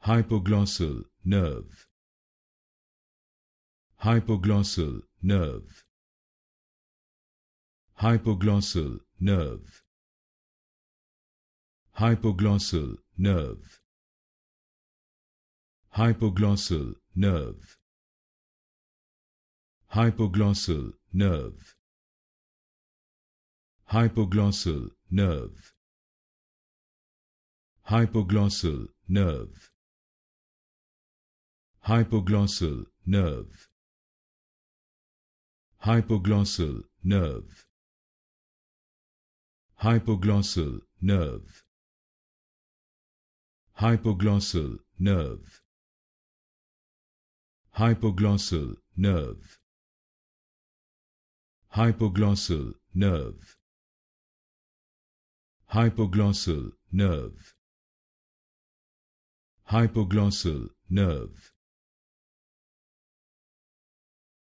Hypoglossal nerve. Hypoglossal nerve. Hypoglossal nerve. Hypoglossal nerve. Hypoglossal nerve. Hypoglossal nerve. Hypoglossal nerve. Hypoglossal nerve. Hypoglossal nerve. Hypoglossal nerve. Hypoglossal nerve. Hypoglossal nerve. Hypoglossal nerve. Hypoglossal nerve. Hypoglossal nerve. Hypoglossal nerve.